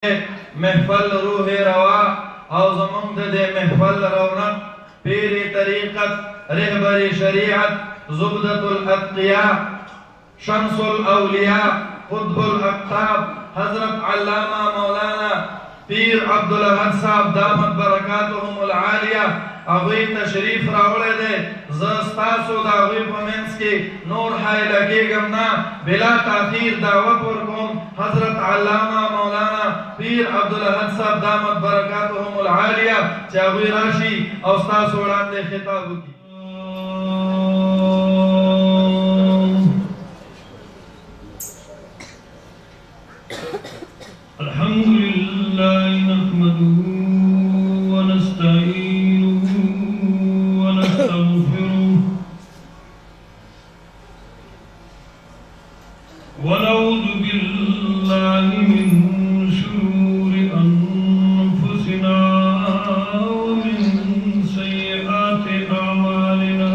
महफल रूह रवा और ज़मंद दे महफल रौनक पीर तरीक़त रहबर शरीअत ज़ुबदतुल अत्क़िया शम्सुल औलिया क़ुत्बुल अक़ताब हज़रत अल्लामा मौलाना पीर अब्दुल अहद साहब दामत बरकातुहुमुल आलिया अगुई तशरीफ रावले दे ज़स्तासु दागुई पमेंस के नूर हाय लगे गमना बिला ताखीर दावत और कौम हज़रत अल्लामा मौलाना पीर अब्दुल अहद साहब दामत बरकातुहुमुल आलिया चागुई राशि औस्तास उड़ान दे खिताब की अल्हम्दुलिल्लाह नहमदुहु व नस्तईनुहु व नस्तगफिरुह व नऊज़ु बिल्लाहि मिन शुरूरि अनफुसिना व मिन सय्यिआति अअमालिना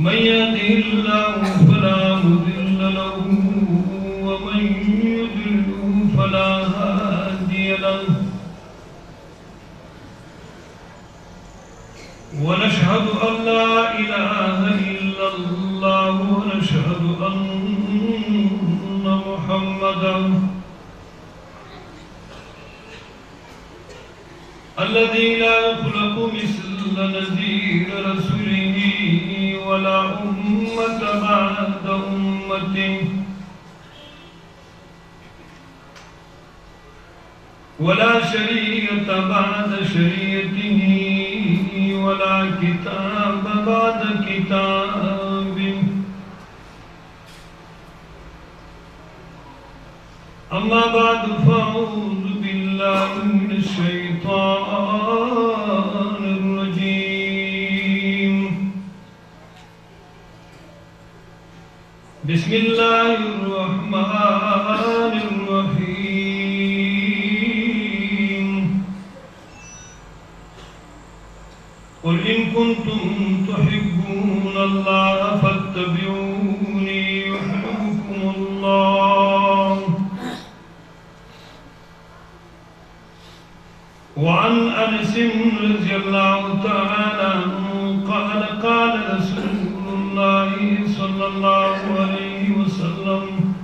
मन यहदिहिल्लाहु फला मुदिल्ल लहु व मन युद्लिलहु फला हादिय लहु व नशहदु अन ला इलाहा इल्लल्लाह व नशहदु अन्ना मुहम्मदन الذي لا يخلق مثل نذير رسوله ولا أمة بعد أمته ولا شريعة بعد شريعته ولا كتاب بعد كتابه أما بعد فأعوذ بالله من الشيطان الرجيم بسم الله الرحمن الرحيم قل إن كنتم تحبون الله فاتبعوني يحببكم الله وعن أنس رضي الله تعالى عنه قال قال رسول الله صلى الله عليه وسلم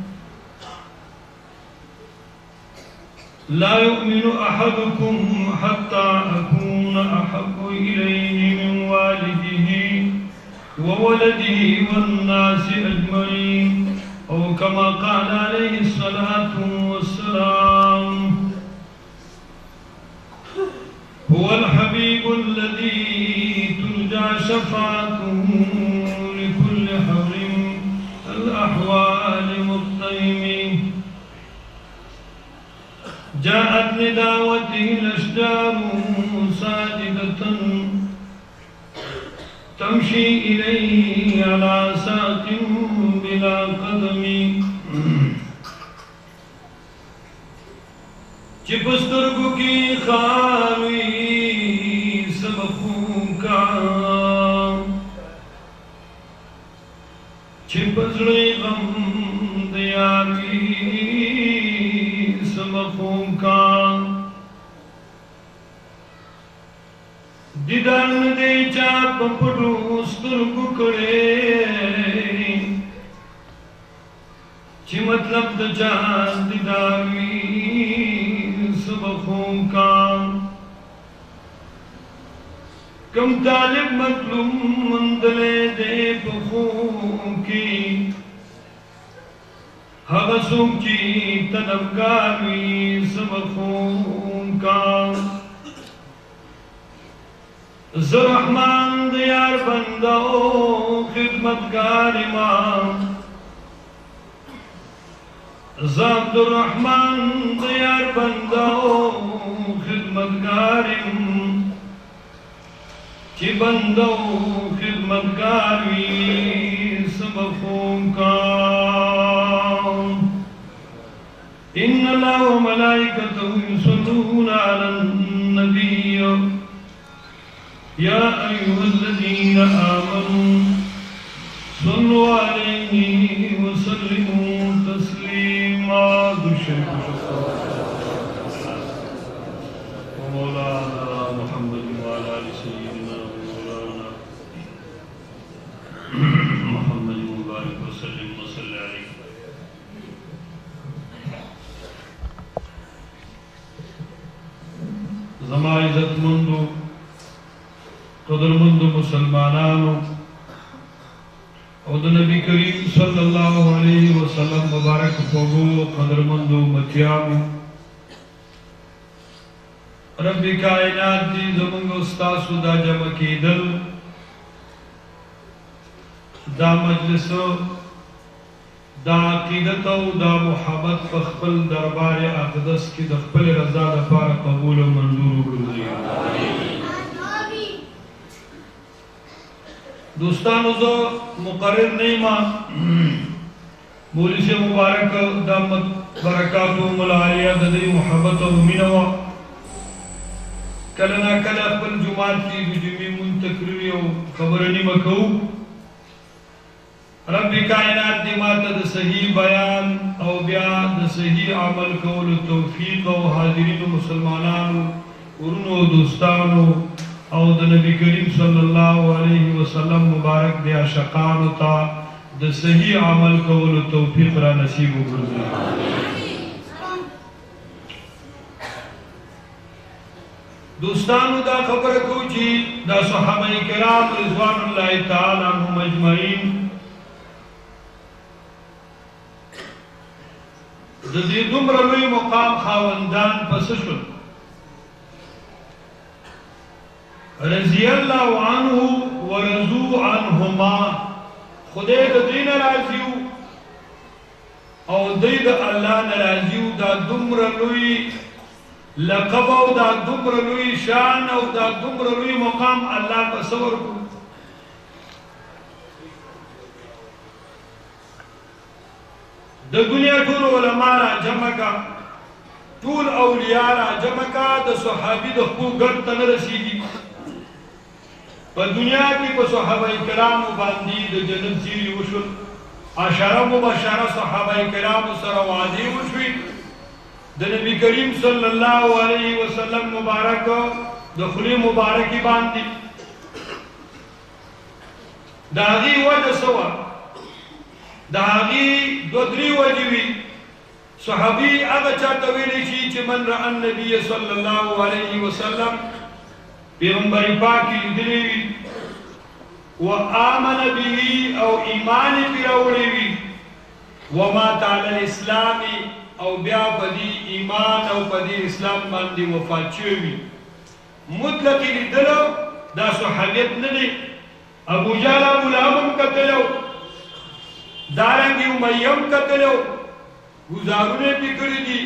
لا يؤمن أحدكم حتى أكون أحب إليه من والده وولده والناس أجمعين أو كما قال عليه الصلاة والسلام هو الحبيب الذي ترجى شفاعته لكل حر الأحوال مضطرم جاءت لدعوته الأشجار ساجدة تمشي إليه على ساق بلا قدم चिपस्तुर्गु की खावी सबखों का छिपसड़े गम दयावी सबखों का दिदान दे चाप पड़ो स्तुर्गु करे चिमतलब दजा दिदावी सबखों का कम तालिब मतलूम मंदले दे बखों की हवसों की तलबगारी सबखों का ज़रहमान दियार बंदो खिदमतगार इमाम ज़अब्दुर्रहमान दियार बंदो खिदमतगारिम कि बंदो खिदमतगारी सबखों का इन्नल्लाह व मलाइकतहु युसल्लूना अलन नबी या अय्युहल्लज़ीना आमनू सल्लु अलैहि व सल्लिमू الشريف ومولانا محمد وعلى آل سيدنا ومولانا محمد مبارك وسلم وصلى عليه. زما عزت مندو قدر مندو مسلمانانو او د نبی کریم صلی الله علیه وسلم مبارک فوگو قدر مندو متیامو رب کائنات دی زمانگ استاسو دا جمع کی دل دا مجلسو دا عقیدت او دا محبت پخپل دربار اقدس کی دخپل رضا دفار قبول و منظور و گرزی. دوستانو زو مقرر نہیں ماں مولی سے مبارک دامت برکات و ملعالیہ ددی محبت و منوہ کلنا کل اقبل جماعت کی بجمی منتقری و خبرنی مکو رب کائنات دی ماتا دا صحیح بیان او بیا دا صحیح عمل کول توفیق و حاضرین و مسلمانان ورنو دوستانو او دا نبی کریم صلی اللہ علیہ وسلم مبارک دی عاشقانو تا دا صحیح عمل کول توفیق را نصیب و گرزی. دوستانو دا خبر کو چی دا صحابہ کرام رضوان اللہ تعالی عنہم اجمعین دا دی دمرلوی مقام خاوندان پسشن رضی اللہ عنہ ورضو عنہما خدای دا دین راضیو او دید اللہ نراضیو دا دمرلوی لقب او دا دمرلوی شان او دا دمرلوی مقام اللہ تصور کو دا دنیا طول علماء را جمع کا طول اولیاء را جمع کا دا صحابی دا خو گرد تن رسیدی پا دنیا کی پا صحابہ کرام باندی دا جنت زیری وشل عشرہ مبشرہ صحابہ کرام سر وعدی وشوی دا نبی کریم صلی اللہ علیہ وسلم مبارک دخلی مبارکی باندی دا غی وجہ سوا دا غی دو دری وجوی صحابی اگا چاہتا ویلی چی چی من رأى النبی صلی اللہ علیہ وسلم پیغمبر پاکی دلیوی و آمن بیوی او ایمان پیراوڑیوی وما تعالی الاسلامی او بیا پدی ایمان او پدی اسلام باندی وفات چوی مطلقی دلو دا صحابیت ندی ابو جال ابو لامم قتلو دارنگی امیم قتلو گزارونے پی کری دی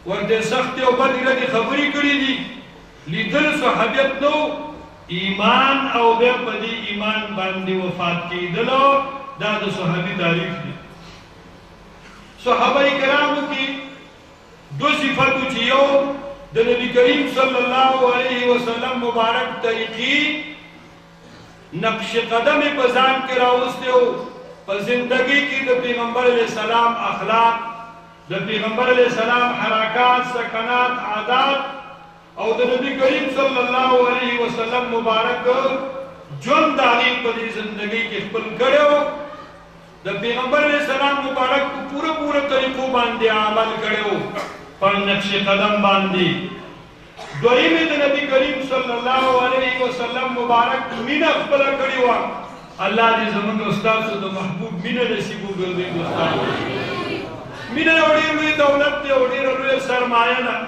ورد سخت او بدی ردی خبری کری دی لیدل صحابیت نو ایمان او بیا پدی ایمان باندی وفات کی دلو دا دا صحابی تعریف دی. صحابہ کرامو کی دو صفتو چیو دا نبی کریم صلی اللہ علیہ وسلم مبارک طریقی نقش قدم پزان کے راوستے ہو پا زندگی کی دا پیغمبر علیہ السلام اخلاق دا پیغمبر علیہ السلام حرکات سکنات عادات او دا نبی کریم صلی اللہ علیہ وسلم مبارک جن داغی پا دی زندگی کی خپل کرے ہو دا پیغمبر علیہ السلام مبارک کو پورا طریقوں باندے عمل کرے ہو پر نقش قدم باندے دوئی میں دا نبی کریم صلی اللہ علیہ وسلم مبارک مین اخبر کرے ہوا اللہ دی زمان استاذ دا محبوب مین نصیبو گردی دوستان مین اوڑی روی دولت دے اوڑی روی سرماینا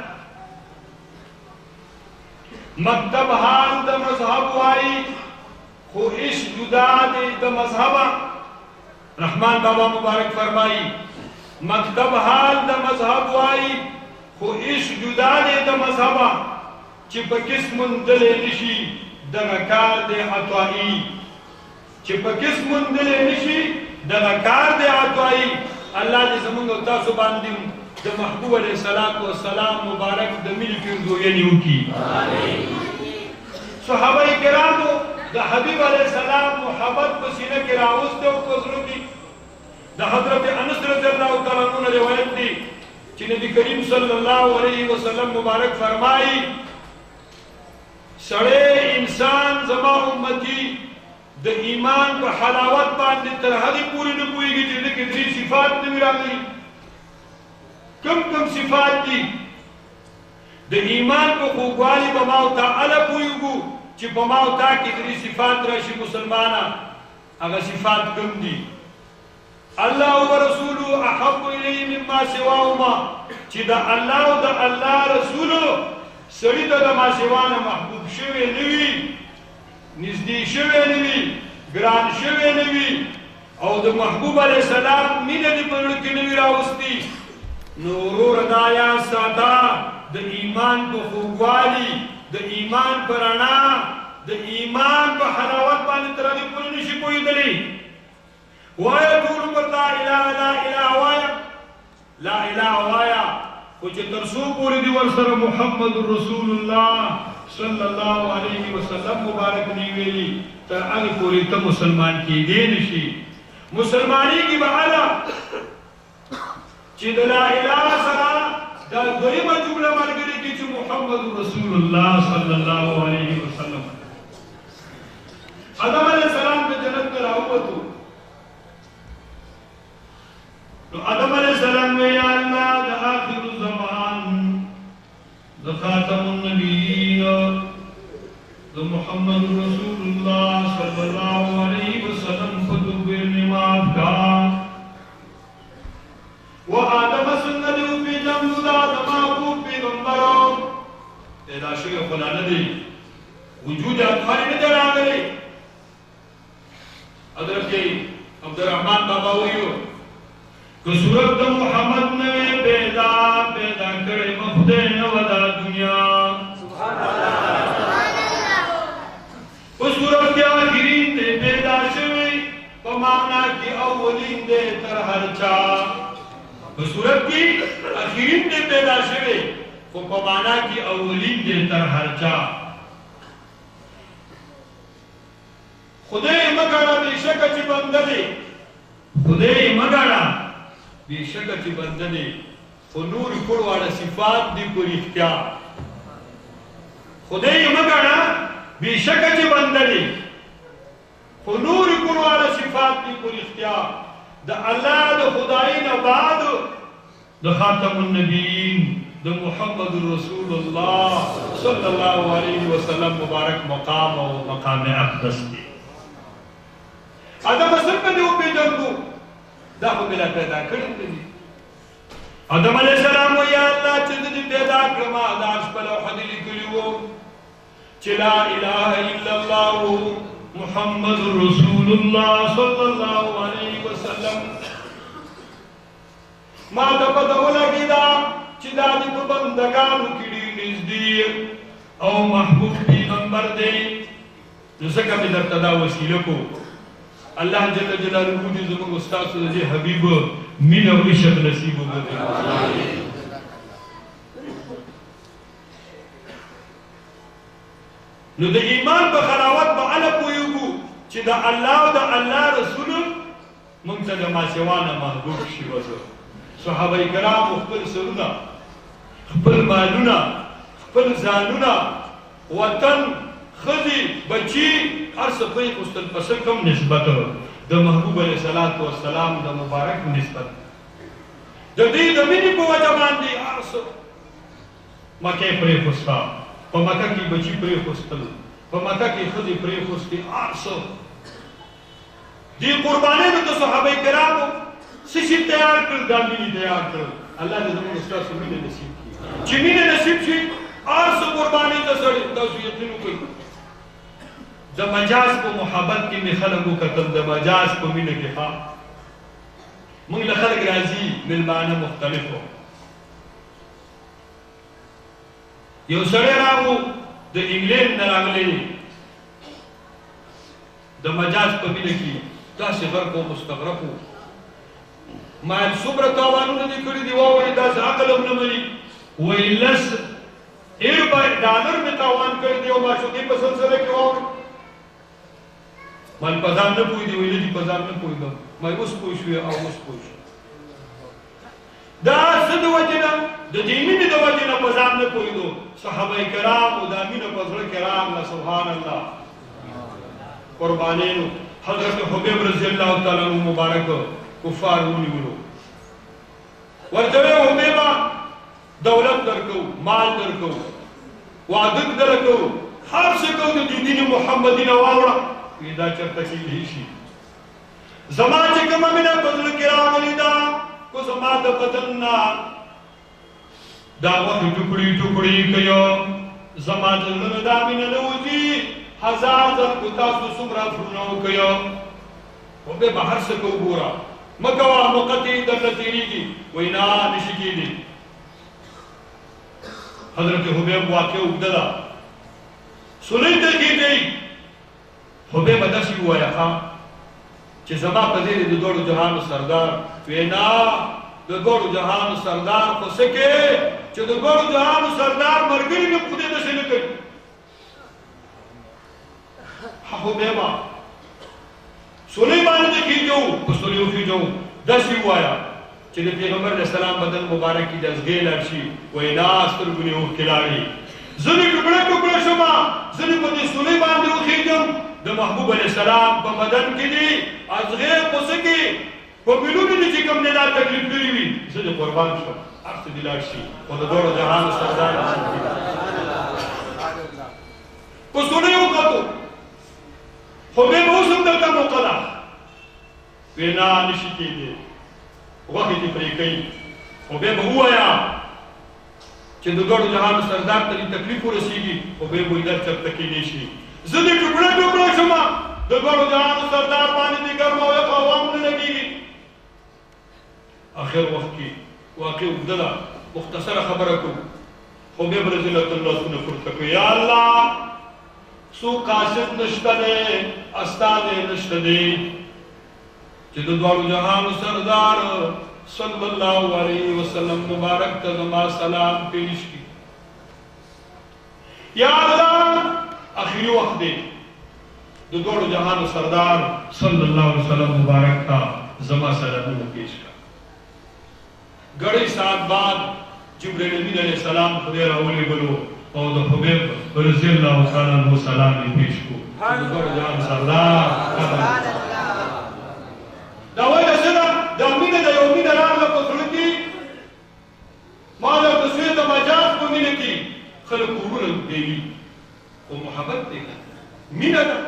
مکتب حال دا مذہب وائی خو عشق جدا دے دا مذہبا رحمان بابا مبارک فرمائی مکتب حال دا مذہب وائی خو عشق جدا دے دا مذہبا چپا کس مندلے نشی دا غکار دے عطوائی چپا کس مندلے نشی دا غکار دے عطوائی اللہ دے زمانگو تاسو باندیم دا محبوب علیہ السلام مبارک دا مل کردو یعنی کی صحابہ کرامو دا حبیب علیہ السلام محبت پسینہ کی راوست دے و پزرو کی دا حضرت انس رضی اللہ تعالیٰ عنہ روایت دی چی نبی کریم صلی اللہ علیہ وسلم مبارک فرمائی سڑے انسان زما امتی د ایمان پر حلاوت باندې تر هغې پورې نه پوهېږي چې دې کې درې صفات نه وي راغلي کم صفات دي د ایمان په خوږوالي به ما او تا هله پوهېږو چې په ما او تا کې درې صفات راشي مسلمانه هغه صفات کم دي الله ورسوله احب الیه مما سواهما چې د الله او د الله رسولو سړي ته د ما سوا نه محبوب شوی نه وي نږدې شوی نه وي ګران شوی نه وي او د محبوب علیه السلام مینه دې په زړه کې نه وي راوستي نو وروره دا یا ساده د ایمان په خوږوالي د ایمان په رڼا د ایمان په حلاوت باندې تر هغې پورې نشي پوهېدلی وایه ټول عمر لا اله لا اله وایه لا اله وایه خو چې تر څو پورې دې ورسره محمد رسول الله صلی الله علیه وسلم مبارک نه ویلي تر هغې پورې ته مسلمان کېدی نشي مسلمانېږي به هله چې د لا اله سره دا دویمه جمله ملګرې کړي چې محمد رسول الله صلی الله علیه وسلم آدم علیه السلام په جنت نه راووتو نو آدم علیه السلام وی یا الله د آخر الزمان د خاتم النبیین د محمد رسول الله صلی الله علیه وسلم په توبې مې معاف کړه و آدم سنت او پیژندو دا د محبوب پیغمبرو دا شوی خو لا نه دی وجود اطهاري نه دی راغلی حضرت عبدالرحمن بابا ویو که صورت د محمد نه پیدا کړی مخدای نه و دا دنیا سبحان الله په صورت کې آخرین دی پیدا شوی په معنا کې اولین دی تر هر چا په صورت کې آخرین دی پیدا شوی خو په معنا کې اولین دی تر هر چا خدای مګړه بېشکه چې بنده دی خدای مګړه بېشکه چې بنده دی خو نور کړو واړه صفات دي په رښتیا خدای مګړه بېشکه چې بنده دی خو نور کړو واړه صفات دي په رښتیا د الله د خدای نه بعد د خاتم النبیین د محمد رسول الله صلی الله علیه وسلم مبارک مقام او مقام اقدس دی آدم څنګه دې وپېژندو دا خو مې لا پیدا کړی دی آدم علیه السلام وایي یا الله چې زه دې پیدا کړم دا شپه لوحه دې لیکلي وو چې لا اله الا الله محمد رسول الله صلی الله علیه وسلم ما ته پته ولګېده چې دا دې په بندګانو کې ډېر نږدې او محبوب پیغمبر دی نو ځکه مې درته دا وسیله کو الله جل جلاله دې زموږ استاد دې حبیب مینه او عشق نصیب وکړي نو د ایمان په خلاوت به هله پوهېږو چې د الله او د الله رسول موږ ته د ماسوانه محبوب شي وزه صحابه کرامو خپل سرونه خپل مالونه خپل ځانونه وطن ښځې بچي هر څه پرېښوستل په څه کم نسبت د محبوب علیه الصلاة والسلام د مبارک نسبت د دې د مینې په وجه باندې هر څه مکه یې پرېښوسته په مکه کې بچي پرېښوستل په مکه کې ښځې پرېښوستې هر څه دې قربانیو ته صحابه کرامو څه شي تیار کړل دا مینې تیار کړل الله دې زموږ ستاسو مینه نصیب کړي چې مینه نصیب شي هر څه قرباني ته سړی تاسو یقین وکړئ د مجاز په محبت کې مې خلک وکتل د مجاز په مینه کې ښه موږ له خلک راځي مېلمانه مختلف وو یو سړی راغو د انګلینډ نه راغلی د مجاز په مینه کې داسې غرق او مستغرق وو ما څومره تاوانونه دې کړي دي واورې داسې عقل هم نه مني وایي $10 مې تاوان کړی دی او معشوقې په سلسله کې واورې مال په ځان نه پوهېدې وایي نه دي په ځان نه پوهېدم ما اوس پوه شوې او اوس پوه شو دا څه د وجې نه د دې مینې د وجې نه په ځان نه پوهېدو صحابه کرام او دا مینه په زړه کې راغله سبحان الله قربانینو حضرت حبیب رضی الله تعالی عنہ مبارک کفار ونیولو ورته وی حبیبه دولت درکو مال درکو وعده درکو هر څه کو د دین محمدي نه واوړه دا چرته کېدی شي زما چې کومه مینه په زړه کې راغلې ده کو زما د بدن نه دا وخت ټوکړي ټوکړي کوي زما د زړه دا مینه نه وځي هزار ځل کو تاسو څومره فرنو کوي او به بهر څه کو ګورا مګوا مقتی درته تیریږي وینا نشي کېدی حضرت حبیب واقع وګدلا سنی ته کېږي حبیب داسې ووایه ښه چې زما په دې د دوړو جهانو سردار وینا د دوړو جهانو سردار خو څه کې چې د دوړو جهانو سردار ملګري نه خدای داسې نه کوي حبیبه سنی باندې کېږو په سنی وخېږو داسې ووایه چې د پیغمبر علیه السلام بدن مبارک کې د ازغې لاړ شي وینا سترګو نه اوښکې لاړې ځینې ټوکړه ټوکړه شمه ځینې په دې سنی باندې وخېږم د محبوب علیه السلام په بدن کې دي ازغې په څه کې په ملونو دي چې کوم نه دا تکلیف کړي وي زه دې قربان شم هر څه دې لاړ شي خو د دوړو جهانو سردار په سنی وکتو حبیب اوس هم دلته موقع ده وینا نشي کېدی وخت دې پرې کوي حبیب ووایه چې د دوړو جهانو سردار ته تکلیف ورسېږي حبیب وایي دا چرته کېدی شي زه دې ټوکړه ټوکړه شمه د دوړو جهانو سردار باندې دې ګرمه او یخه هوا هم نه لګېږي آخر وخت کې واقع اوږده ده مختصره خبره کوو حبیب رضی الله تعالی لاسونه پورته کړو یا الله څوک قاصد نشته دی استازی نشته دی چې د دوړو جهانو سردار صلی الله علیه وسلم مبارک ته زما سلام پیش کړي یا الله اخری وخت دی د دوړو جهانو سردار صلی الله علیه وسلم مبارک ته زما سلامونه پیش کړه ګړی ساعت بعد جبرائیل امین علیه السلام خدای راولېږلو او د حبیب رضی الله تعالی عنہ سلام یې پیش کړو د دوړو جهانو سردار دا وجه څه ده دا مینه د یو مینه راغله په زړه کې ما د تصویر د مجاز په مینه کې خلک کورونه دیوي خو محبت دی مینه ده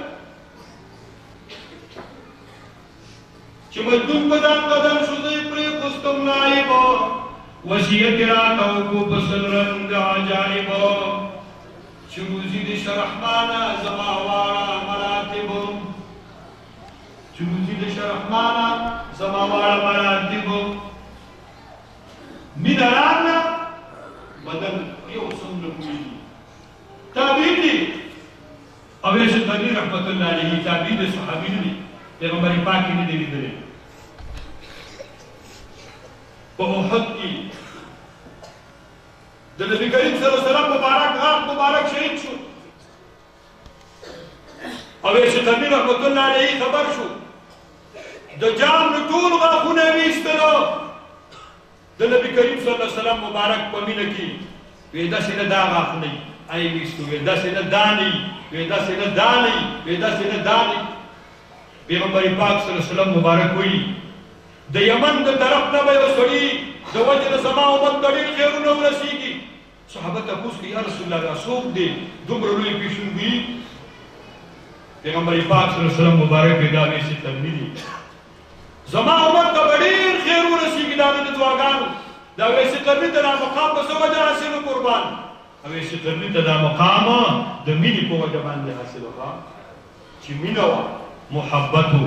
چې مجنون په ځان قدم شو دی پرېښوستم نایب وصیت یې راته وکړو په سل رنګ عجایب چې روزي دې شه رحمانه زما واړه مراتب چې روزي دې شه رحمانه زما واړه مراتب مینه راغله بدن یو څومره پوهېږي تابعین دي اویس قدیر رحمت الله علیه تابعین دي صحابي نه دي پیغمبر پاک یې نه دی لیدلی په احد کې د نبی کریم صلی الله علیه وسلم مبارک شهید شو اویس قدیر رحمت الله علیه خبر شو د جام نه ټول غاښونه یې ویستلو د نبی کریم صلی الله علیه وسلم مبارک په مینه کې وی داسې نه دا غاښونه ای ویستو وی داسې نه دانې وی داسې نه دانې وی داسې نه دانې پیغمبر پاک صلی الله علیه وسلم مبارک وی د یمن د طرف نه به یو سړي د وجه د زما امت ته ډېر خیرونه ورسېږي صحابه تپوس کوي یا رسول الله دا څوک دی دومره لوی پیشنګویي پیغمبر پاک صلی الله علیه وسلم مبارک وی دا ویسې تللی دي زما امت ته به ډېر خیر ورسېږي دا مې د دعاګانو دا ویسې قرني ته دا مقام په څه وجه حاصل قربان ویسې قرني ته دا مقام د مینې په وجه باندې حاصل وکړه چې مینه وه محبت و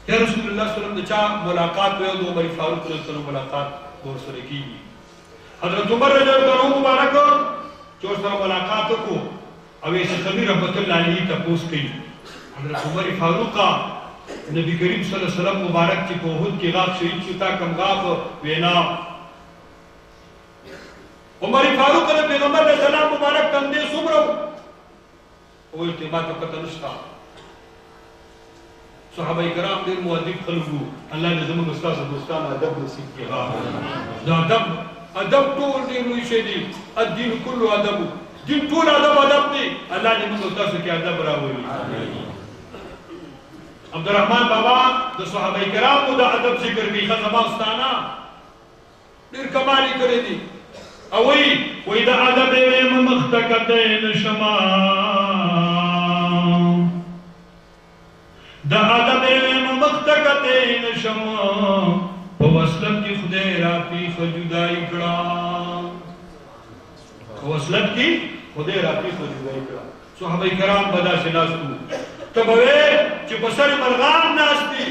یا رسول الله صلی الله علیه وسلم د چا ملاقات ویو د عمر فاروق صلی الله علیه وسلم ملاقات ورسره کېږي حضرت عمر رضی الله عنه مبارک چې ورسره ملاقات وکړو اویس قرني رحمت الله علیه تپوس کوي حضرت عمر فاروق نبی کریم صلی الله علیه وسلم مبارک چې په احد کې غاښ شهید شو تا کم غاښ وینا عمر فاروق د پیغمبر علیه السلام مبارک تندې څومره وویل چې ما ته پته نشته صحابه کرام ډېر مؤدب خلک وو الله دې زموږ ستاسو دوستانو ادب نصیب کړي دا ادب ادب ټول ډېر لوی شی دی الدین کله ادب دین ټول ادب دی الله دې موږ تاسو کې ادب راوړي عبدالرحمن بابا د صحابه کرامو د ادب ذکر کوي خزما استانا ډېر کمال کړی دي او وی د ادب مختکته نشما د ادب مختکته نشما په وصلت کې خدای را پیښ جدای کړه په وصلت کې خدای را پیښ جدای کړه صحابه کرام بدا شناستو تبوي چې په سر مرغان ناشتي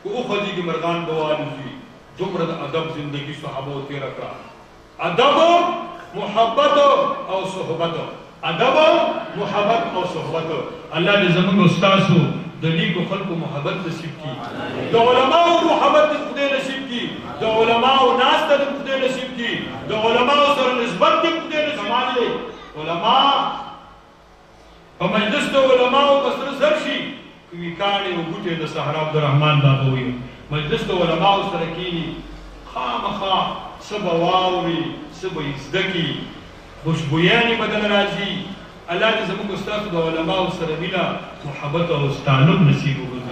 او خدي کې مرغان بوالي دومره د ادب زندگی صحابه تیر کړه ادب محبت او صحبت ادب محبت او صحبت الله دې زموږ استادو د نیکو خلقو محبت نصیب کړي د علماء محبت دې نصیب کړي د علماء ناس ته دې نصیب کړي د علماء سره نسبت دې نصیب کړي علماء په مجلس د علماء په سر سرشي کوي کاني او ګوټه د صحرا عبدالرحمن بابا وي مجلس د علماء سره کینی خامخا سبا واوري سبا یزدکی خوشبویانی بدن راځي الله دې زموږ استاد د علماء سره مینا محبت او تعلق نصیب وکړي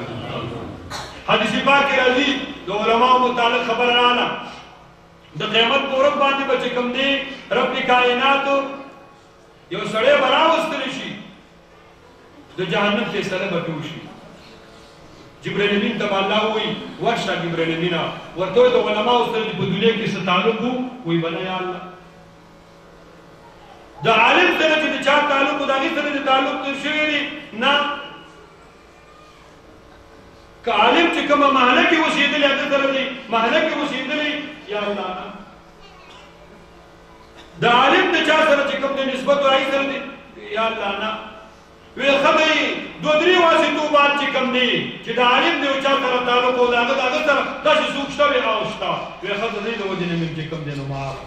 حدیث پاک راځي د علماء متعلق خبر رااله د قیامت پورب باندې بچ کم دي رب کائنات یو سړی براوستل شي د جهنم کې سره بټوشي جبرائیل امین ته الله وی ورشه جبرائیل امین ورته د علماء سره په دنیا کې څه تعلق وي بنا یا الله د عالم سره چې چا تعلق د هغه سره تعلق شوی نه که عالم چې کومه محله کې اوسېدلی هغه سره دی محله کې اوسېدلی یا الله د عالم د چا سره چې کوم د نسبت راځي سره دی یا الله نه وی خدای دو درې واسطو باندې چې کوم دی چې د عالم دی او چا سره تعلق او هغه سره داسې څوک شته وي او شته وی خدای دې د وجه نه چې کوم دی نو معاف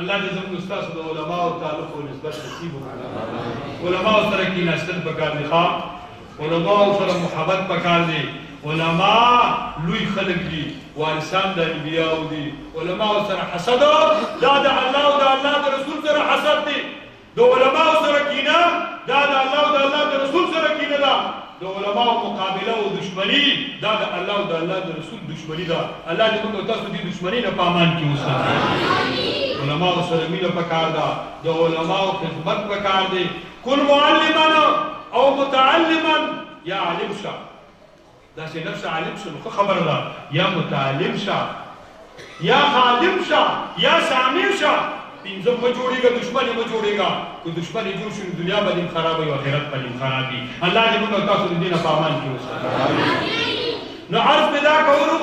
الله دې زموږ استاد د علماء او تعلق او نسبت نصیب وکړي علماء سره کې نشتل پکار دي علماء سره محبت پکار دي علماء لوی خلق دي وارثان د انبیاء دي علماء سره حسد دا د الله او د الله د رسول سره حسد دي د علماء سره کینه دا د الله او د الله د رسول سره کینه ده د علماء مقابله او دشمنی دا د الله او د الله د رسول دشمنی ده الله دې موږ تاسو دې دشمنی نه پامان کې وساتي علماء سره مینه پکار ده د علماء خدمت پکار دي کل معلما او متعلما یا عالم شه دا چې نفس عالم شنو خبر ده یا متعلم شه یا خادم شه یا سامع شه پینځه په جوړېږي دشمن یې جوړېږي کو دشمن یې جوړ شي دنیا باندې خراب وي او آخرت باندې خراب وي الله دې موږ تاسو دې نه پامان کې وساتي نو عرض پیدا کوو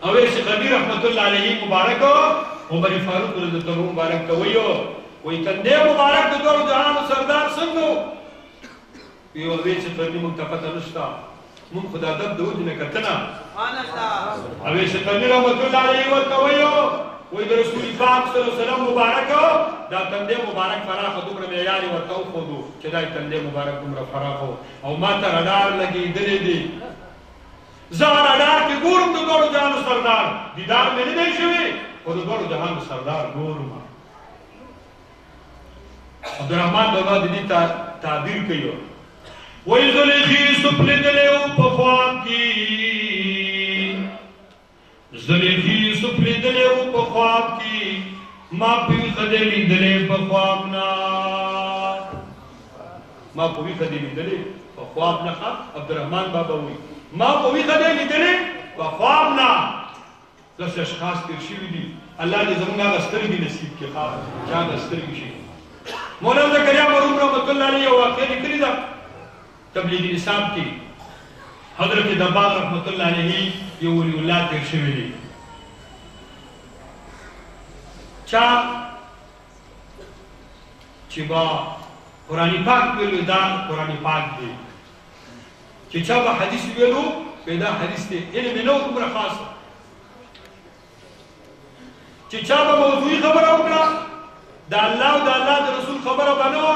او شیخ خبیر رحمت الله علیه مبارک عمر فاروق رضی الله عنه مبارک کویو وای کنده مبارک د ټول جهان سردار څنګه یو وی چې په دې موږ ته پته نشته موږ خدای د دوه دې نه کتنه سبحان الله او شیخ خبیر رحمت الله علیه کویو وای د رسول پاک صلی الله علیه وسلم مبارک دا کنده مبارک فراخ دومره معیاري ورته خو چې دا کنده مبارک دومره فراخ او ما ته رډار لګي دلې دي زار رډار کې ګورم د ټول جهان سردار دیدار مې نه دی شوی او د ټول جهان سردار ګورم عبدالرحمن بابا دې تعبیر کوي وای زلیخی سپل دلیو په خواب کې زلیخی سپل دلیو په خواب کې ما په خدای دلې په خواب نه ما په خدای دلې په خواب نه عبدالرحمن بابا وای ما په خدای دلې په خواب نه داس اشخاص تیر شوي دي الله دې زموږ سترګې نصیب کړي ښه چا سترګې شي مولانا زکریا مرحوم رحمت الله علیه یو واقعه لیکلې ده تبلیغ نصاب کې حضرت دباغ رحمت الله علیه یو ولی الله تیر شوی دی چا چې با قرآن پاک ویلو دا قرآن پاک دی چې چا با حدیث ویلو پیدا حدیث دی علم نو دومره خاصه چې چا با موضوعي خبره وکړه دا الله او دا الله د رسول خبره بنو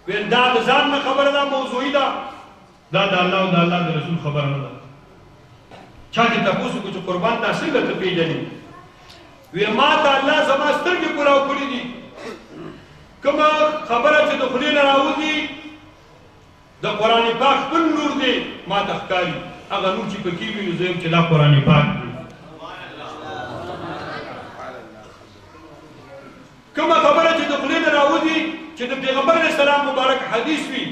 ویل دا د ځان نه خبره ده موضوعي ده دا د الله او د الله د رسول خبره نه ده چا چې تاسو کو چې قربان دا څنګه ته پیژنې وی ما ته الله زما سترګې کولاو کړې دي کومه خبره چې د خولې نه راوځي د قرآن پاک خپل نور دی ما ته ښکاري هغه نور چې پکې وي نو زه یم چې دا قرآن پاک دی کومه خبره چې د خولې نه راوځي چې د پیغمبر علیه السلام مبارک حدیث وي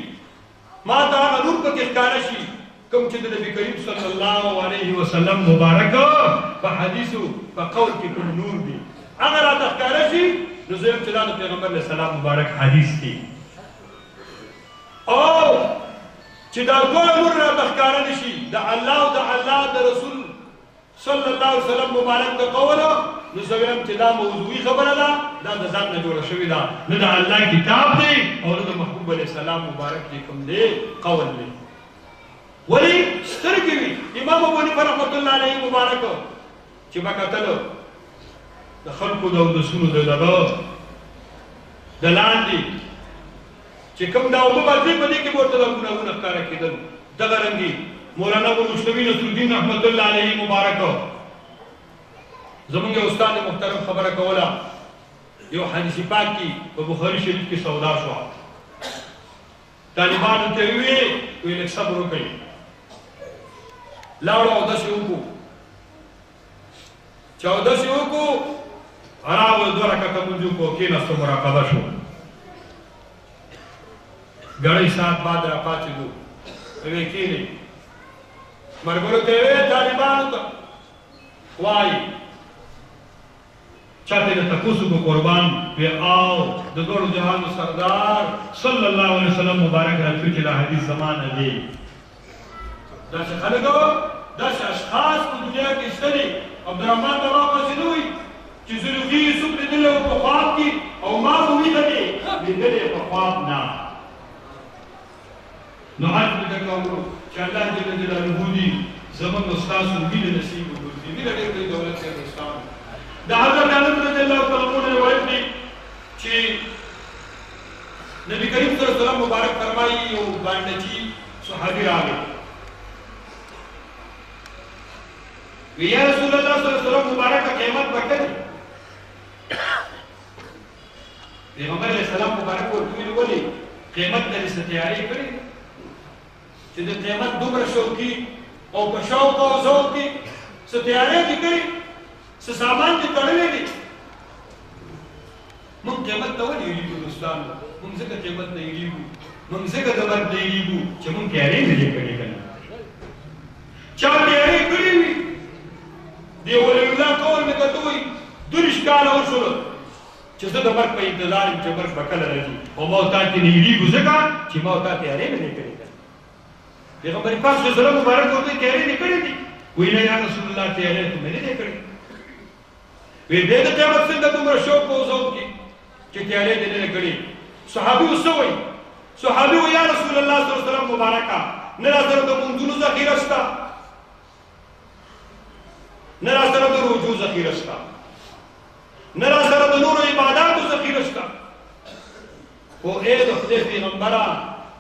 ما ته هغه نور پکې ښکاره شي کوم چې د نبی کریم صلی الله علیه وسلم مبارک په حدیثو په قول کې کوم نور دی هغه راته ښکاره شي نو زه یم چې دا د پیغمبر علیه السلام مبارک حدیث دی او چې دا دواړه نور راته ښکاره نه شي د الله او د الله د رسول صلی الله علیه وسلم مبارک د قوله نو زه وایم چې دا موضوعي خبره ده دا د ځان نه جوړه شوې ده نه د الله کتاب دی او نه د محبوب علیه السلام مبارک چې کوم دی قول دی ولی سترګې وي امام ابو حنیفه رحمت الله علیه مبارک چې به کتل د خلکو د اودسونو د دغه د لاندې چې کوم دا اوبه باندې په دې کې ورته د ګناهونو ښکاره کېدل دغه رنګي مولانا ابو مشتبی نصرالدین رحمت الله علیه مبارک زمونږ استاد محترم خبره کوله یو حدیث پاک کې په بخاری شریف کې سودا شو طالبانو ته وی لږ صبر وکړئ لاړو اودس وکړو چې اودس وکړو راول 2 رکعته مونږ وکړو کېناستو مراقبه شو ګړی سات بعد را پاتېدو وی کېنئ مرګرو ته وی طالبانو ته وایي چاته د تاسو کو قربان وی آو د ګورو جهان سردار صلی الله علیه وسلم مبارک راځي چې دا حدیث زمانه دی دا څه خلکو دا څه اشخاص په دنیا کې شته عبدالرحمن بابا قصیدوی چې زلفي یوسف لیدل په خواب کې او ما ولیدلې لیدلې په خواب نه نو حج دې کوو چې الله دې دې له زمون استاد ویل نصیب وګوري دې ډېر دولت سره اسلام دا حضرت انس رضی الله تعالی عنہ روایت دی چې نبی کریم صلی الله علیه وسلم مبارک فرمایي یو باندې چې صحابي راغی وی یا رسول الله صلی الله علیه وسلم مبارک قیامت وکړي پیغمبر علیه السلام مبارک ورته ویلي قیامت ته تیاری کړی چې د قیامت دومره شوقي او په شوق او ذوق کې څه تیاری کړی څه سامان دې تړلې دي موږ قیامت ته ولې یریږو دوستانو موږ ځکه قیامت نه یریږو موږ ځکه د مرګ نه یریږو چې موږ تیاری نه دي کړې کنه چا تیاری کړې وي دی ولی الله قول مې کته وي 20 کاله وشول چې زه د مرګ په انتظار یم چې مرګ به کله راځي او موت ته نه یریږو ځکه چې موت ته تیاری نه دي کړې پیغمبر پاک صلی الله علیه وسلم مبارک ورته تیاری نه کړې دي وی نه یا رسول الله تیاری ته نه دي کړې وی دې د قیامت څنګه دومره شوق او ذوق کې چې تیاری دې نه کړې صحابي وسوي صحابي یا رسول الله صلی الله علیه وسلم مبارکا نه راځره د منځونو ذخیره شته نه راځره د رجوع ذخیره شته نه راځره د نور عبادتو ذخیره شته او اې د خدای پیغمبره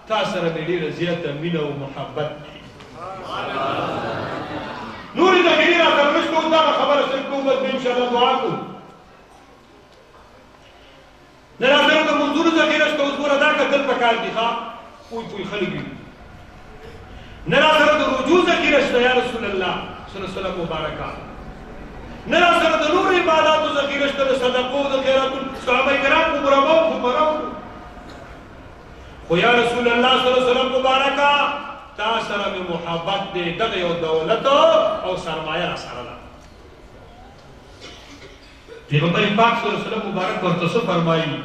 تاسو سره ډېره زیاته مینه او محبت نور ذخیره راځره نشته دا خبره څنګه کوم ان شاء الله دعا کو نه راځره د منځونو ذخیره شته اوس ګوره دا کتل پکار دي ښا پوي خلک نه راځره د رجوع ذخیره شته یا رسول الله صلی الله علیه وسلم مبارکا نه راځره د نور عبادتو ذخیره شته د صدقو د خیراتو صحابه کرام مبارکو فقراو خو یا رسول الله صلی الله علیه وسلم مبارکا تا سره می محبت دې دغه یو دولت او سرمایه را سره ده پیغمبر پاک صلی الله علیه وسلم مبارک ورته څه فرمایي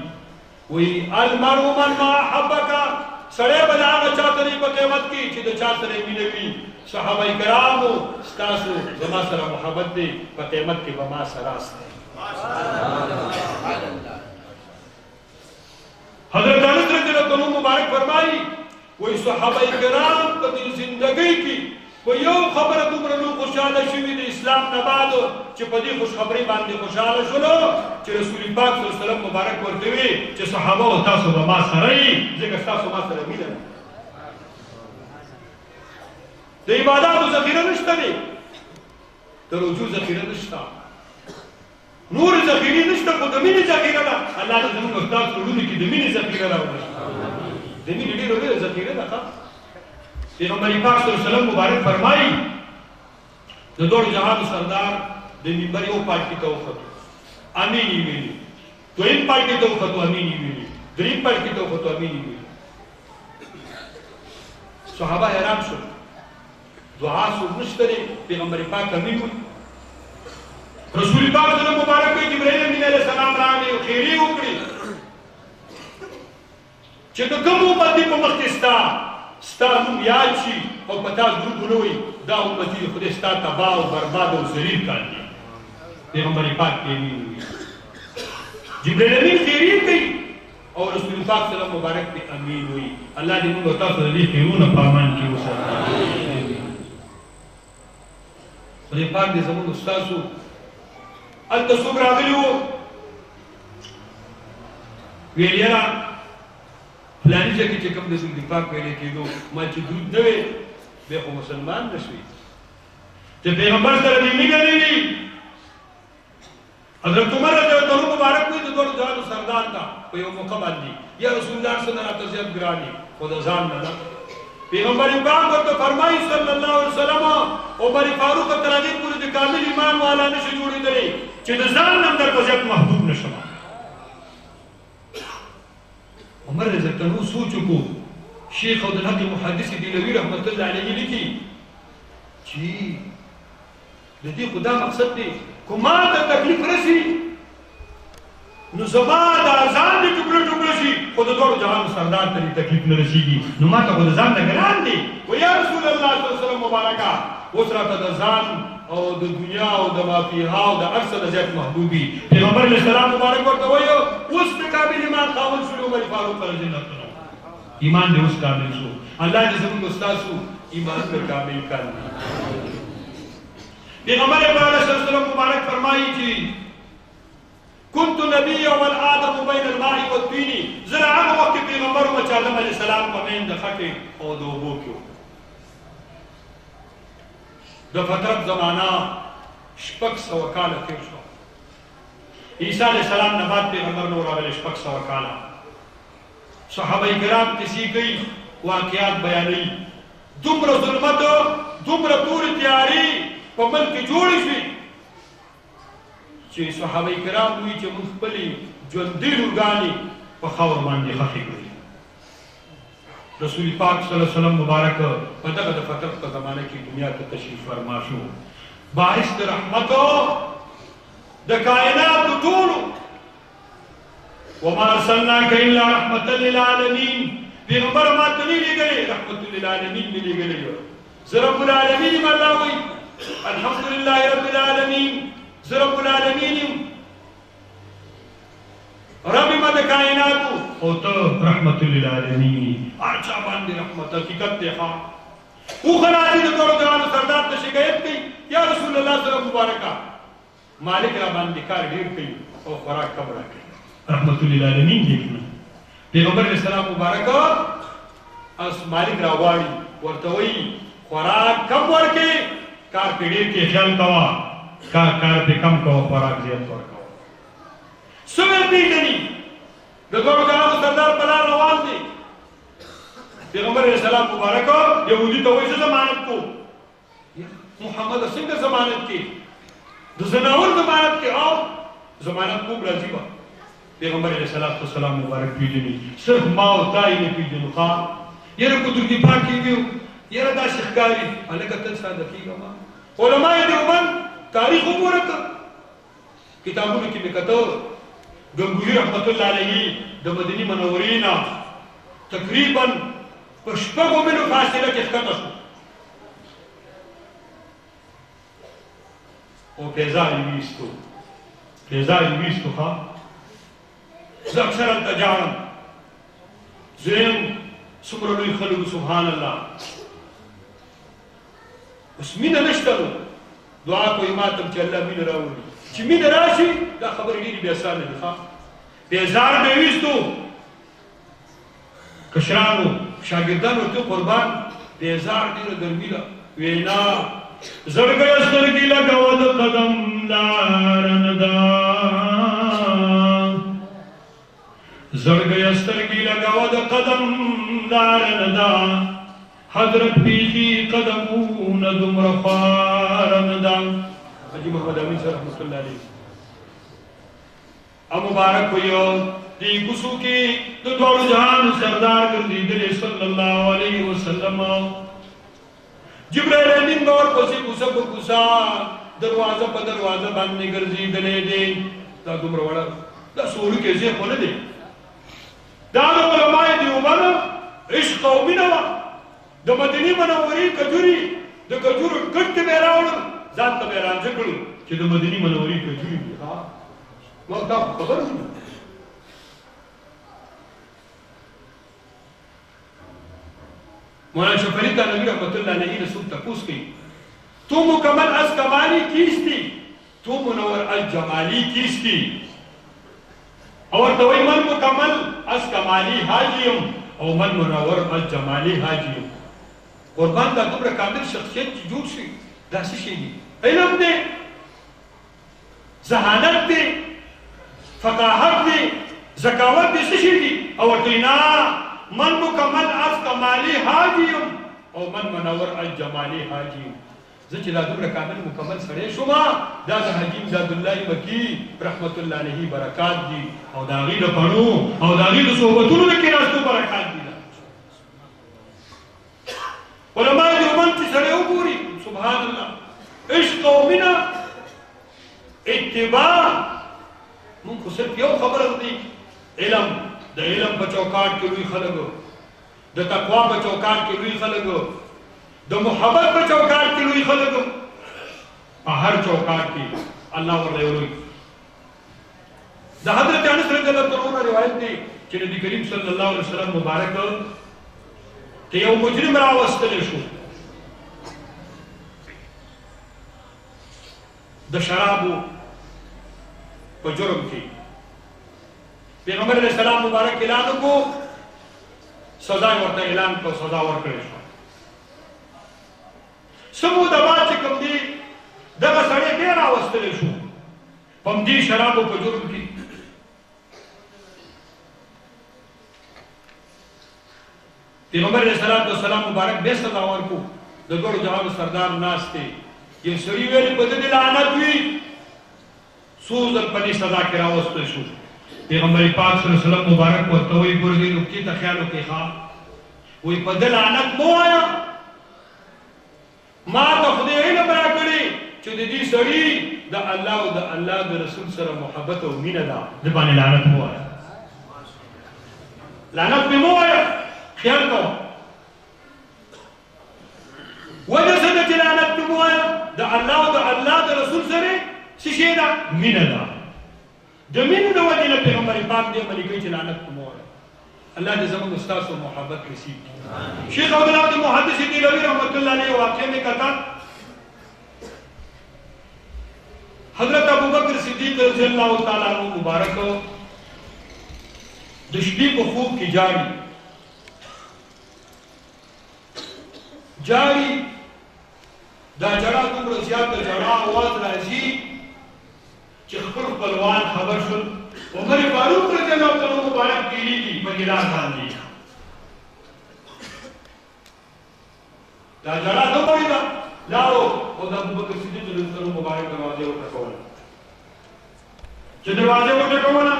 وی المرء من ما حبک سړی به د هغه چا سره په قیامت کې چې د چا سره مینه وي صحابه کرامو ستاسو زما سره محبت دی په قیامت کې به ما سره است حضرت انس رضی الله عنه مبارک فرمایي وی صحابه کرام په دې ژوندۍ کې په یو خبره دومره نو خوشاله شوي د اسلام نه بعد چې په دې خوشخبری باندې خوشاله شولو چې رسول پاک صلی الله علیه وسلم مبارک ورته وی چې صحابه او تاسو به ما سره یې ځکه تاسو ما سره مینه د عبادتو ذخیره نشته دی د رجوع ذخیره نشته، نور ذخیرې نشته، خو د مینې ذخیره ده. الله دې زموږ استاد زړونو کې د مینې ذخیره راوړي. د مینې ډېره لویه ذخیره ده. پیغمبر پاک صلی الله علیه وسلم مبارک فرمایي د دواړو جهانو سردار د منبر یو پاټ کې ته وختو، امین یې ویلي، دویم پاټ کې ته وختو، امین یې ویلي، دریم پاټ کې ته وختو، امین یې ویلي. صحابه حیران شول، دعا څوک نشته دی، پیغمبر پاک امین ویلي. رسول پاک صلی الله علیه وسلم مبارک وی جبرائیل امین علیه السلام راغی او خیری وکړي چې د کوم امتی په مخ کې ستا نوم یاد شي او په تا درود ونه وایي، دا امتي د خدای ستا تباه او برباد او ذلیل کاندي. پیغمبر پاک امین وی، جبرائیل امین خیری کوي او رسول پاک صلی الله علیه وسلم مبارک په امین وی. الله دې موږ تاسو د دې خیرونه په امان کې وساتي. خدای پاک دې زموږ استادو هلته څوک راغلي وو، ویل یاره فلاني ځای کې چې کوم د رسول پاک ویلې کېدو، ما چې درود نه وی بیا خو مسلمان نه شوي. چې پیغمبر سره دې مینه نه وي. حضرت عمر رضی الله عنه مبارک وي د دواړو جهانو سردار ته په یو موقع باندې، یا رسول الله صلی الله علیه وسلم ګران دي خو د ځان نه نه. پیغمبر پاک ورته فرمایي صلی الله علیه وسلم عمر فاروق تر هغې پورې د کامل ایمان والا نشي جوړېدلی چې د ځان نه هم درته زیات محبوب نشم. عمر رضی الله عنه سوچ وکړو، شیخ او د حق محدث دهلوي رحمت الله علیه لیکي چې د دې خو دا مقصد دی که ما ته تکلیف رسي نو زما د ځان دې ټوکړه ټوکړه شي، خو د دواړو جهانو سردار ته دې تکلیف نه رسېږي، نو ما ته خو د ځان نه ګران دی. و یا رسول الله صلی الله علیه وسلم مبارکه اوس راته د ځان او د دنیا او د مافیها او د هر څه نه زیات محبوبي. پیغمبر علیه السلام مبارک ورته وایي اوس د کامل ایمان خاوند شولو عمر فاروق رضی الله عنه، ایمان دې اوس کامل شو. الله دې زموږ استاد شو ایمان دې کامل کړي. پیغمبر علیه السلام مبارک فرمایي چې كنت نبيا والآدم بين الماء والطين. زه هغه وخت کې پیغمبر وم چې آدم علیه السلام په مین د خټې او د اوبو کې و. د فترت زمانہ 600 کاله تېر شو. عیسی علیه السلام نه بعد پیغمبر نو راغلی 600 کاله. صحابه کرام کسی کوي، واقعات بیانوي، دومره ظلمت دومره تورې تیارې په ملک کې جوړې شوې چې صحابه کرام وایي چې موږ خپلې ژوندۍ لورګانې په خاور باندې ښخې کړې. رسول پاک صلی الله علیه وسلم مبارک په دغه د فترت په زمانه کې دنیا ته تشریف فرما شو، باعث د رحمتو د کائناتو ټولو. وما ارسلناک الا رحمة للعالمین. پیغمبر ما ته نه لېږلی، رحمة للعالمین مې لېږلی و. زه رب العالمین یم. الله وایي الحمدلله رب العالمین، زه رب العالمین یم، رب یم د کائناتو او ته رحمة للعالمین. هر چا باندې رحمت حقیقت دی. ښه اوښه راځي د دواړو جهانو سردار ته شکایت کوي، یا رسول الله صلی الله مبارکه مالک را باندې کار ډېر کوي او خوراک کم راکوي. رحمة للعالمین دی کنه. پیغمبر علیه السلام مبارکه اس مالک را غواړي، ورته وایي خوراک کم ورکړي، کار پې ډېر کې خیال کوه، کار پې کم کوه، خوراک زیات ورکوه. څه پېژني د دواړو جهانو سردار په لار روان دی. پیغمبر علیه السلام مبارکه یهودي ته وایي زه ضمانت کوم. محمد څنګه ضمانت کې؟ د زناور ضمانت کې او ضمانت کوم راځي به. پیغمبر علیه السلام مبارک پیژني، صرف ما او تا یې نه پیژنو. ښه یاره که درود پاک یې ویو، یاره داسې ښکاري، هلکه تل ساده کېږه. ما علما دیوبند تاریخ وګوره، کتابونو کې مې کته ګنگوهي رحمت الله علیه د مدینې منورې نه تقریبا په 6 میلو فاصله کې ښکته شو او پیزار یې ویستو. ښه زه اکثر هلته جاړم، زه یم څومره لوی خلک سبحان الله. اوس مینه نشته نو دعا کوئ ما ته چې الله مینه راوړي. چې مینه راشي دا خبرې ډېرې بې اسانه دي. ښه بیزار به یې ویستو، کشرانو شاګردانو ته قربان بیزار ډېره ګرمي ده. وینا زړګي سترګي لګاو د قدم لارن دا زړګي سترګي لګاو د قدم لارن دا حضرت پیخی قدمون دمر فارن دا حجی محمد امین صاحب رحمت اللہ علیہ مبارک ہوئیو دی کسو کی دو دوڑ جہان سردار گردی دلی صلی اللہ علیہ وسلم جبرائیل امین بور پسی کسا کسا دروازہ پا دروازہ باننے گردی دلی دے دا دمر وڑا دا سوری کیسے خونے دے دا علماء دیوبانا عشق قومی نوا دا مدنی منوری کجوری دا کجور کٹ بیراؤن ذات تا بیران جکڑو چی دا مدنی منوری کجوری وقت آپ خبر نہیں مولانا شفری تانوی رحمت اللہ علیہ رسول تپوس کی تو مکمل از کمالی کیستی تو منور الجمالی کیستی اور توی من مکمل از کمالی حاجیم او من منور الجمالی حاجیم قربان دا دبر کامل شخصیت کی جور سی دا سی شیدی علم دے ذہانت دے فقاہت دے زکاوت دے سشی دی اور دینا من مکمل از کمالی حاجیم او من منور الجمالی حاجیم زچی دا دبر کامل مکمل سرے شما دا دا حجیم زاد اللہ مکی رحمت اللہ علیہ برکات دی او دا غیر پڑھو او دا غیر صحبتون لکی راستو برکات دی علماء دیوبند کی سرے ہو پوری سبحان اللہ عشق قومنا اتباع من کو صرف یو خبر دی علم دا علم بچوکاٹ کے لوی خلقو دا تقوی بچوکاٹ کے لوی خلقو دا محبت بچوکاٹ کے لوی خلقو ہر چوکاٹ کی اللہ ورلے ہوئی دا حضرت انس رضی اللہ عنہ روایت دی کہ نبی کریم صلی اللہ علیہ وسلم مبارک کہ یو مجرم راوستلے شو دا شرابو پا جرم کی پیغمبر علیہ السلام مبارک اعلان کو سزا ورطا اعلان کو سزا ورکڑے شو سمو دبا چکم دی دغا سڑے دیر آوستلے شو پم دی شرابو پا جرم کی پیغمبر علیہ السلام مبارک بے سزا ورکو دور جہاں سردار ناس تے یہ سری ویلی بدن لعنت ہوئی سوزر پنی سزا کرا وستے شو پیغمبر پاک صلی اللہ علیہ وسلم مبارک کو توئی گردی لکتی تخیالو کی خواب وہی بدل لعنت مو آیا ما تخدیعی نبرا کری چو دی سری دا اللہ و دا اللہ دا رسول سر محبت و مین دا دبانی لعنت مو آیا لعنت میں مو آیا خیال کو وجہ سے دا لعنت میں مو آیا دا اللہ و دا اللہ دا رسول سر سشیدہ مین دا جمین دا وجہ پیغمبر پاک دے ملکہ چلانت تمہو ہے اللہ دے زمان استاذ و محبت رسید شیخ عبداللہ دے محدث دیلوی رحمت اللہ علیہ واقعے میں کہتا حضرت ابو بکر صدیق رضی اللہ تعالیٰ عنہ مبارک دشبی کو خوب کی جاری دا جڑا کم رضیات دا جڑا آواز رازی چخبر بلوان خبر شد عمر فاروق رضی اللہ عنہ مبارک پیلی کی مجلان خان دی دا جڑا دو پڑی دا لاؤ وہ دا ابو بکر صدیق رضی اللہ عنہ مبارک دروازے کو ٹکونا چھ دروازے کو ٹکونا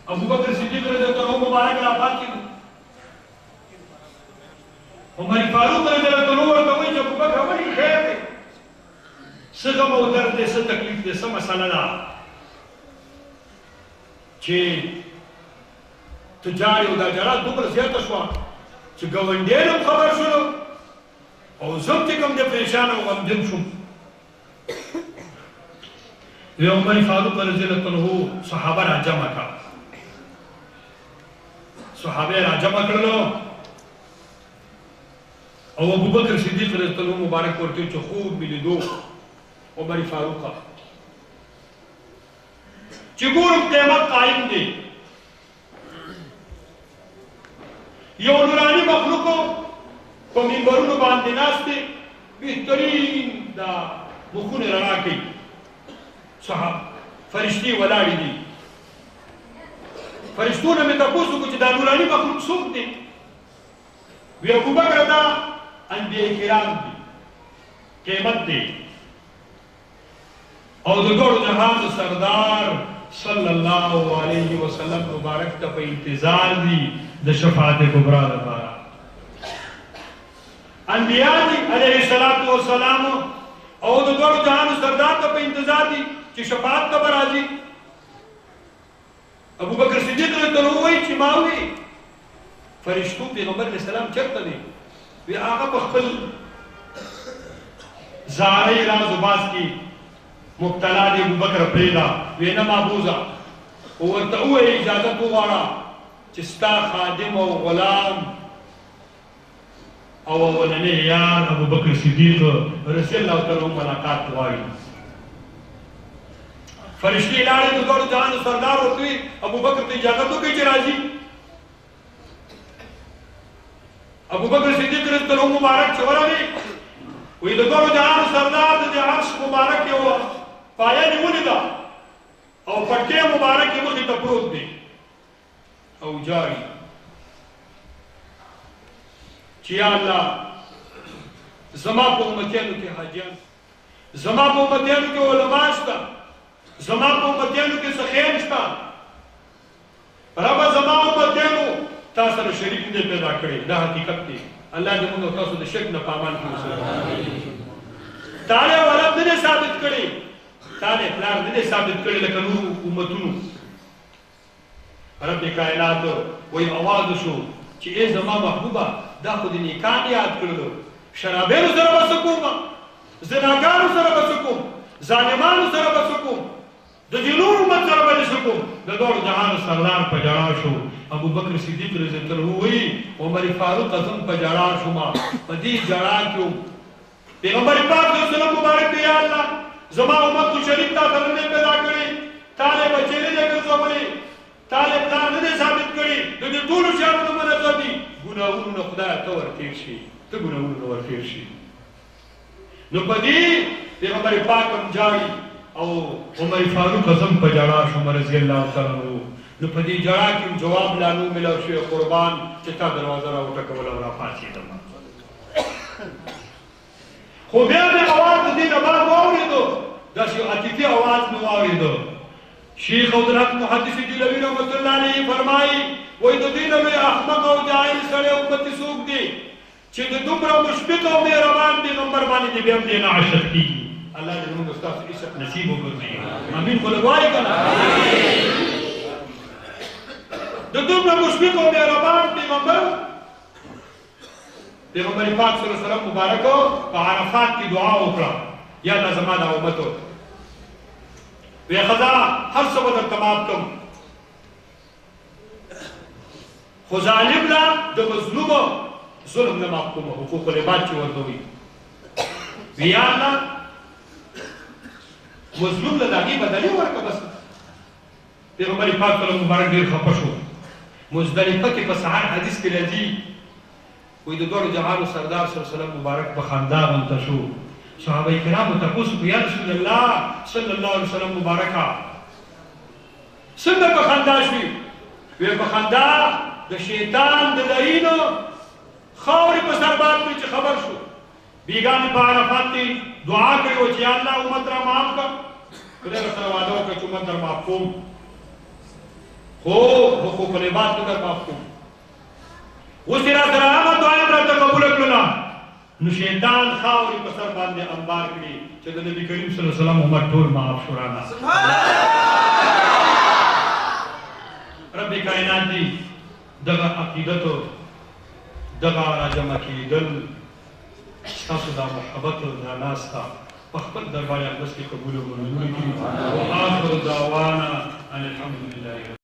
ابو بکر صدیق رضی اللہ عنہ مبارک رافات کی عمر فاروق رضی اللہ عنہ ورکوئی چھ ابو بکر ہماری خیر دے سغم او درد دے سا تکلیف دے سا مسئلہ دا چھے تجاری او دا جرات دوبر زیادہ شوا چھے گوندینم خبر شنو او زم تکم دے پریشان او غمجن شو یہ عمر فاروق رضی اللہ عنہ صحابہ را جمع کا صحابہ را جمع کرلو او ابو بکر صدیق رضی اللہ عنہ مبارک ورطے چھو خوب ملی دو عمر فاروق چگور قیمت قائم دے یہ نورانی مخلوقوں په منبرونو باندې ناست دي بهترین دا مخونه رڼا کوي صحاب فرشتي ولاړې دي فرشتو نه مې تپوس وکړو چې دا نوراني مخلوق څوک دی وی ابوبکر دا انبیاء کرام دي قیمت دی او د ټولو جهان سردار صلی الله علیه وسلم مبارک ته په انتظار دي د شفاعت کبرا لپاره انبیاء دي علیه الصلاۃ والسلام او د ټولو جهان سردار ته په انتظار دي چې شفاعت ته راځي ابو بکر صدیق رضی الله عنه وایي چې ما وی فرشتو پیغمبر علیه السلام چرته دي وی هغه په خپل زارې راز باز کی مبتلا دی ابو بکر پریدا وی نه محفوظه او ورته وایي اجازه وغواړه چې ستا خادم او غلام او اولنې یار ابو بکر صدیق رضی الله تعالی عنہ ملاقات غواړي فرشتي لاړې د ټول جهان سردار ورته ابو بکر ته اجازه وکړي چې راځي ابو بکر صدیق رضی الله عنه مبارک چې ورغی وی د ټول جهان سردار د عرش مبارک یو پایه نیولې ده او پټې مبارک یې مخې ته پروت دی او جاری چې یا الله زما په امتیانو کې حاجیان زما په امتیانو کې علما شته زما په امتیانو کې څه خیر شته رب زما امتیانو تاسو سره شریک دې پیدا کړی دا حقیقت دی الله دې موږ تاسو د شک نه پامان کړي تعالی ولادت دې ثابت کړي تعالی پلان دې ثابت کړي لکه نور امتونو رب کائنات وای आवाज شو چې ای زما محبوبه دا خو دې نیکان یاد کړلو شرابینو سره وسکوم زناګانو سره وسکوم ظالمانو سره وسکوم د جنور امت سره وسکوم د ټول جهان سردار په جړا شو ابو بکر صدیق رضی الله عنه وی عمر فاروق اعظم په جړا شو ما په دې جړا کې پیغمبر پاک صلی الله علیه وسلم مبارک دی الله زما امت کو شریک تا سره پیدا کړی تاله بچی نه ګرځولې تاله پلان نه ثابت کړی د دې ټول شیانو منځ دي ګناہوں خدای ته ورتیر شي ته ګناہوں ورتیر شي نو پدې پیغمبر پاک هم جاړي او عمر فاروق اعظم په جړا شو رضی الله تعالی عنہ نو پدې جړا کې جواب لانو ملو شي قربان چې تا دروازه را وټکول او را پاتې خو بیا د اواز دې نه بعد واورېدو دا شی عاطفي اواز نو واورېدو شیخ عبدالحق محدث دلوی رحمت الله علیه فرمایي وای د دین له احمق او جاهل سره امت سوق دي چې د دومره مشفق او مهربان پیغمبر باندې دې بیا دې نه عاشق کیږي الله دې موږ تاسو عزت نصیب وکړي امين کوله وای کنه د دومره مشفق او مهربان پیغمبر پاک صلی الله علیه وسلم مبارک په عرفات کې دعا وکړه یا د زمانه امتو وی خدا هر څه به درته معاف کوم خو ظالم لا د مظلوم ظلم نه معاف کوم حقوق العباد چې ورته وي وی یا الله مظلوم له داغي بدلې ورکړه بس پیغمبر پاک صلی الله مبارک ډیر خپه شو مزدلفه کې په سحر حدیث کې راځي وی د ټول جهان سردار صلی الله علیه وسلم مبارک په خندا باندې شو صحابه کرام تاسو کو یا رسول الله صلی الله علیه وسلم مبارکه څنګه په خندا شوي وی په خندا د شیطان د لرینو خاورې په سر باندې چې خبر شو بیگانه په عرفات کې دعا کوي چې الله امت را معاف کړه خدای سره وعده وکړه چې امت را معاف کوم خو حقوق العباد نه معاف کوم اوس را سره هغه دعا را قبول کړل نو شیطان خاورې په سر باندې انبار کړي چې د نبی کریم صلی الله علیه وسلم امت ټول معاف شورانا رب کائنات دی دغه عقیدت دغه راجمع کېدل ستاسو دا محبت او دا ناستا په خپل دربار کې قبول او منظور کړي او آخر دعوانا ان الحمد لله